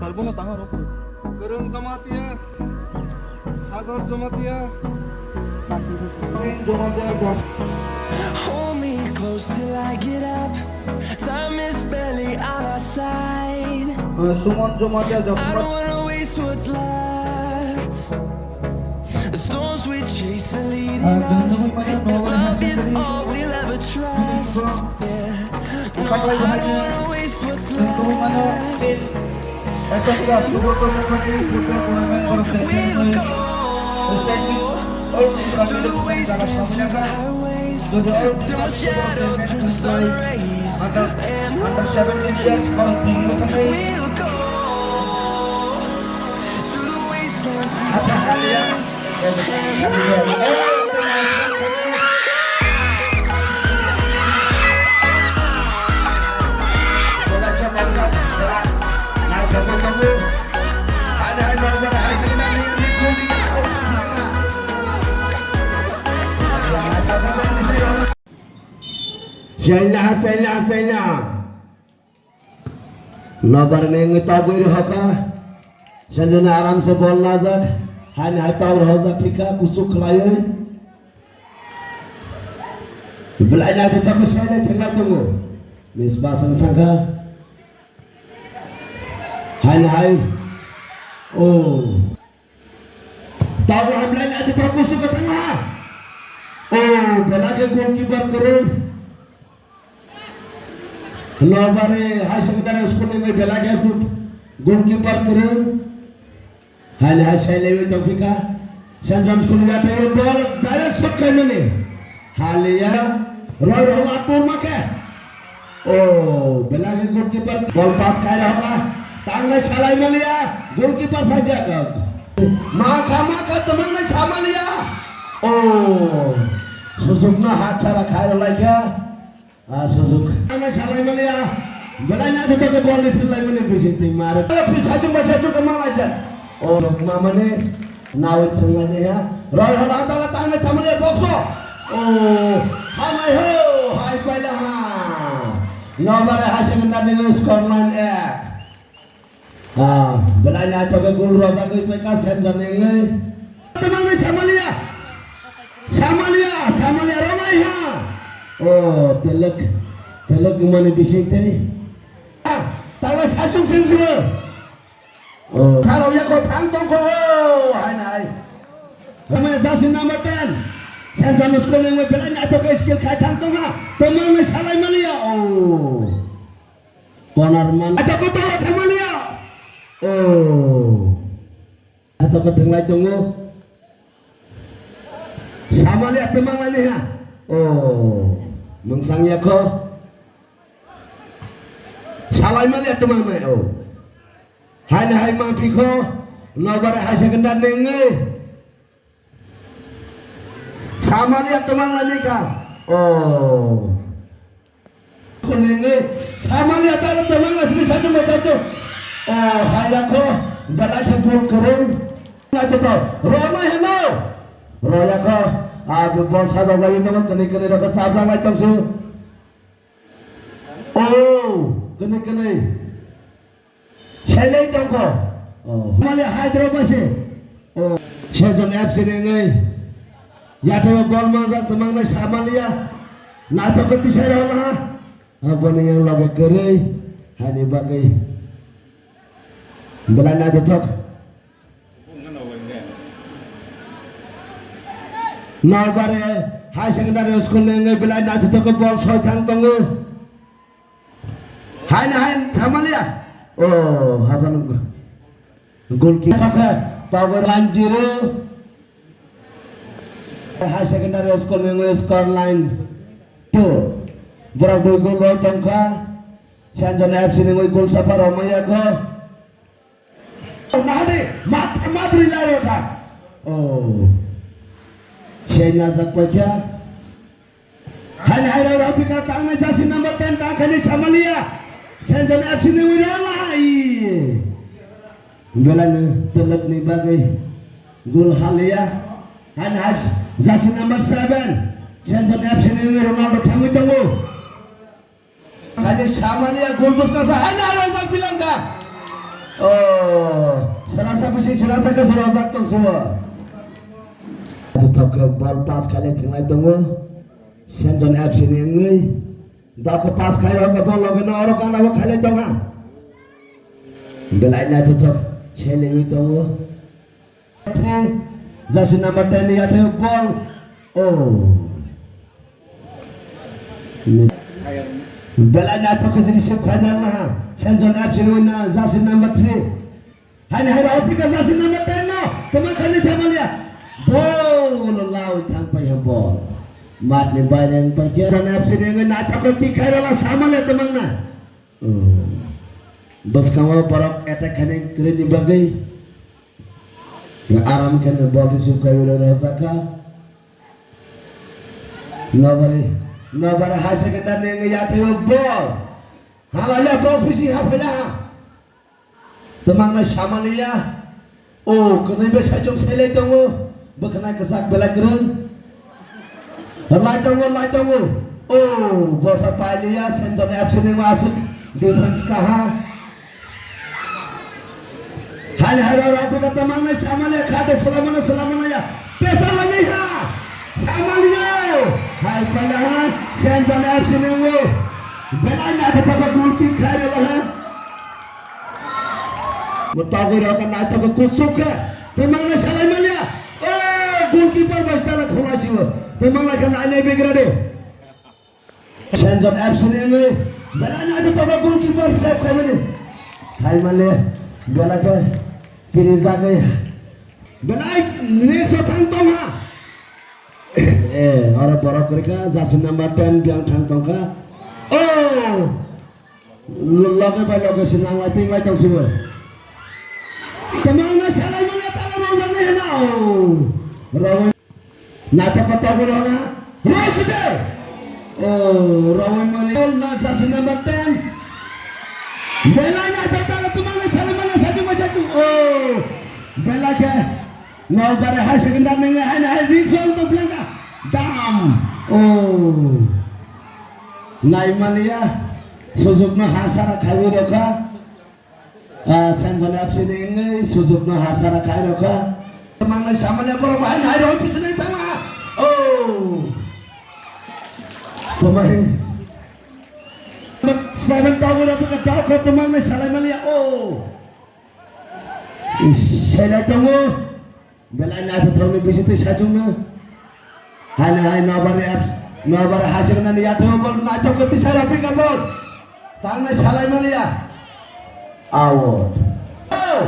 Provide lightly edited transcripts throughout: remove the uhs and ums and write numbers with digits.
Salbono tangan opo. Gerung Jamatia, Sagar Jamatia, Hold me close till I get up. Time is barely on our side. Suman Jamatia I don't Jamatia. wanna waste what's left. The storms we chase are leading us. And love is all we'll ever trust. Yeah. No, I don't wanna waste what's left. We'll go through the wastelands, through the highways, till my shadow turns to sun rays. And we'll go through the wastelands, through the highways. Zaina Nabar nengi tabir haka Sandana aram se bol nazar Han hatar hoza fika kusuk layai Belailah tetap saya tinggal tunggu Misbah sentangka Han hai Oh Tahu belailah tetap kusuk ke tengah Oh belakang goalkeeper kurun Nobare hai sekedar uskun ini belakang goalkeeper kurun Han hai saya lewat topika Sanjam uskun lihat bola direct shot ke mana Halia Roy atur make Oh belakang goalkeeper ball pass kaya apa tangga salai malia goalkeeper fajak maka teman sama lia Oh Suzukna hat cara kaya lagi Suzuk tangga salai malia belanya kita ke ball di filai mana bisiti mari tapi satu kemal aja Oh mama nih nawit sengaja ya Roy tangga sama lia bokso Oh hamai ho hai pala ha nomor hasil dengan skor 9 belanya coba gol rota ke PK Senjan ini teman Samalia ramai ha Oh telek gimana bisik tadi tangga sacung sensor Oh kalau ya kau tangtong kau hai ramai jasin nomor 10 Senjan skor yang belanya atau ke skill kai tangtong ha teman salai malia Oh Konarman ada betul Samalia Oh atau ketengah tunggu sama lihat teman lagi ya Oh mengsangnya kok salai melihat teman Oh hai mampi kok nobar hasil kendar nenge sama lihat teman lagi kak Oh nenge sama lihat ada teman lagi satu macam tu Oh hai aku belakang gol kering macam tu ramai hello Roya ko abu bol sadar lagi teman kene dah sablang lagi tu Oh kene selai tu ko Oh malah Hyderabad sih Oh Senjan FC ni ya tu gol mazak teman mai sama dia nak tu ketisai lah apa ni yang lagi kering hani bagai belanya cocok Nobare hai sekedar uskun ngai belanya cocok bol soitang tunggu hai Samalia Oh hafal gol kita power lanjiro hai sekedar uskun ngai skor line 2 berapa gol lo tangka Senjan FC ngai gol safar ramaya ko Nade matri laro ka Oh Shenya zakpaja Hai Rafi ka tangna jasi number 10 takani Samalia Senjan FC ni wiralai Belana telak ni bagai gol halia Hai jasi number 7 Senjan FC ni Ronaldo tanggu Kani Samalia gol bos kasa hai Razak bilang ka Oh, serasa bising serasa ke serasa tong semua. Tetap ke bal pas kali tengah tunggu. Senjon FC ni ngai. Dah ke pas kali orang ke bal lagi na orang kan awak kali tengah. Belai na tetap seling tunggu. Jasi number 10 ni ada ball. Oh. Belai na tetap ke sini sepanjang lah. Senjon FC ni na jasi number 3. Hai Afrika jasi number 10 no. Teman kali sama lihat. Ball lawan tanpa ya ball. Mat ni banyak pakai. Senjon FC ni ngai na tetap ke kira lah sama lihat teman na. Bas kamu parok attack kene keren dibagai. Na aram kene ball disukai oleh Razaka. Nobari hasil kita ni ngayati ball. Halanya ball visi hafela. Temang na Shamalia. Oh, kena biasa jom sele tunggu. Berkenai kesak bela keren. Lai tunggu. Oh, bosa palia Senjon FC ni masuk defense kah. Hai Afrika temang na Shamalia kade selamanya ya. Pesan lagi ha. Shamalia. Hai pelahan Senjon FC ni wo. Belanya tetap gol kick kare lah. Mutawi akan naik ke kusuk ke. Temang na Shamalia. Oh, goalkeeper bastala khola chiwo. Temang na kan ane bigrade. Senjon FC ni belanya tetap goalkeeper save kare. Hai Malia. Bela ke kiri jaga. Belai next tangtong ha. Orang borok mereka jasi number 10 biang tangtong ka. Oh, lagi senang lagi tong semua. Temang na salai mana tangan orang ni na. Rawan nak patah berona. Raside. Oh, rawan mana na jasi number 10. Belanya tetap temang na salai mana saja macam tu. Oh, bela ke. Mau pada hasil kendar ni hai Rizal tu belaka. Dam. Oh. Naimalia sujukna harsara khawi roka. Senjon FC ni sujukna harsara khawi roka. Temang na Shamalia boro bahai roh pichne tanga. Oh. Pemain 7 power apa kata kau temang na Shamalia. Oh. Saya tunggu. Belanya tetap ni bisitu sajungna. Hai nobari hasil na niya bol na chok ke tisara Afrika bol. Tang na salai malia. Out. Oh.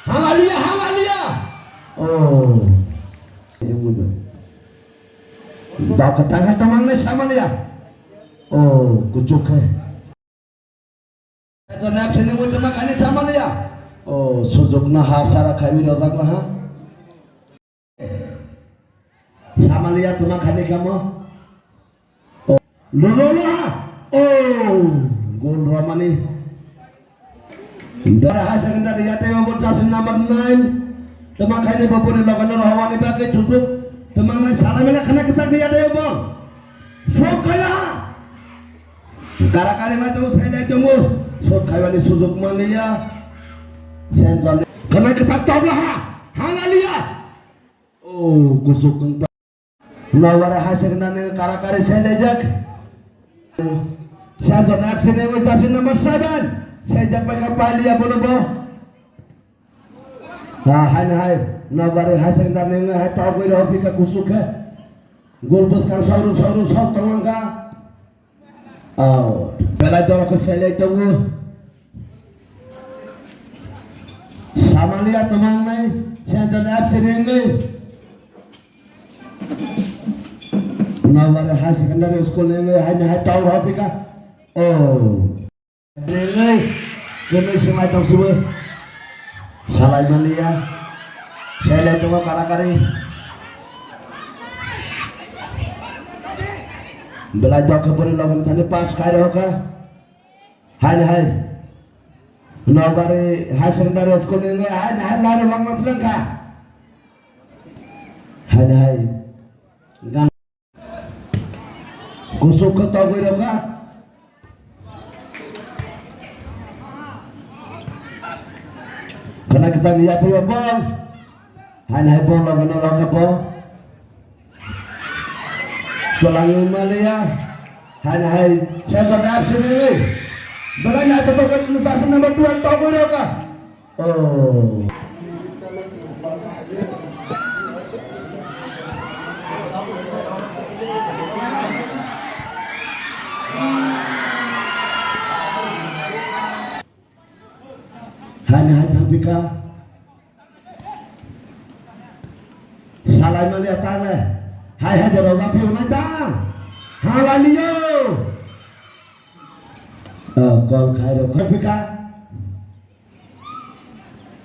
Hangalia. Oh. Yang muda. Dah ke tangan temang na Shamalia. Oh, kucuk hai. Itu nap sini muda makan ni Shamalia. Oh, sujukna harsara kami rozak lah. Sama lihat tumak hari kamu. Oh, lolola. Oh, gol Ramani. Darah hasil dari yate nomor 9. Tumak hari bapur lakukan orang ni bagai tutup. Tumak ni salah mana kena kita dia ada bang. Fokala. Kara-kara macam saya tunggu. Sok kawan sujud malia. Senjon. Kena kita tahu lah. Hangalia. Oh, kusuk entah. Nawara hasil nane kara-kara saya lejak. Senjon FC ni jasi number 7. Saya japai kapal dia bonobo. Hai. Nawara hasil nane hai tahu kau dah fikir kusuk ke. Gol bos kan sauru sok tolong ka. Oh, bela jorok ke saya tunggu. Sama lihat teman ni Senjon FC ni. Nawar hasil kendari sekolah ni hanya tahu apa ka. Oh, ni kena semai tahu semua. Salai malia. Saya lihat tu kara-kari. Belajar keberi lawan tadi pas kaya ka. Hai. Nawar hasil kendari sekolah ni hanya lalu lang ka. Hai. Kusuk ke tahu kau Kena kita lihat ya bol. Hanya bol lagi nolong ke bol. Tulangi Malia. Hanya saya berdap sini. Berani atau tokat nutasan nomor 2 Togor ka. Oh. Hanya tampika salai Malia tanah. Hai jarak api unatang. Hawaliyo. Kol kairo tampika.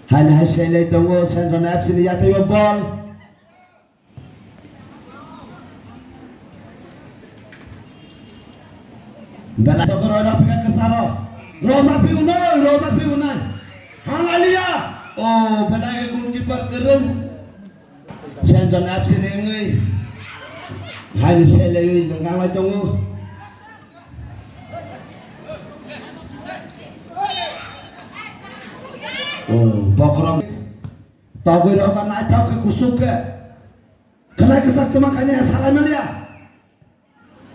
Hanya saya tunggu Central FC ni yata yo ball. Bala tokor ora pika kesaro. Roma piunan. Hangalia. Oh, bala ke goalkeeper keren. Central FC ni ngai. Hanya saya lengang tunggu. Oh, bokrong Togor akan acau ke kusuke. Kena kesak makanya salah Malia.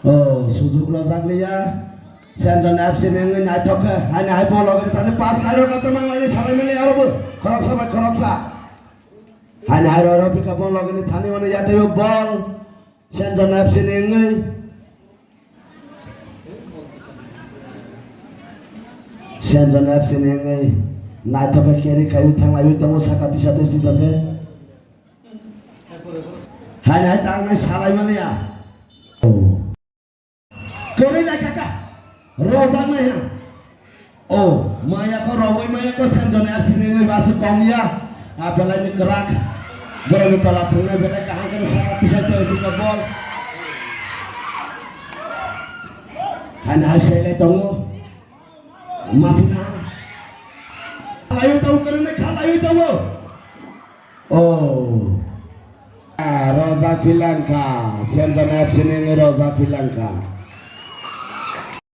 Oh, sujuk rozak liya. Central FC nengen acau ke hanya hai bola ke tane pas karo kata mang lagi salah Malia arob. Korok sa. Hanya hai ro pika bola ke tane mana ya yo ball. Central FC nengen. Central FC nengen. Nato ke kiri kayu tang layu temu sakati satu saja. Hanya tangan salah Malia. Oh. Kori lah kakak. Roza Maya. Oh, Maya ko rawai Maya ko sendone arti nengai basu kongya. Apalagi gerak. Baru tolak tengah bela kahangkan sakati saja juga bol. Hanya saya tunggu. Maafina. Layu tahu kerana layu tahu. Oh. Rozak Filangka, Central FC ni Rozak Filangka.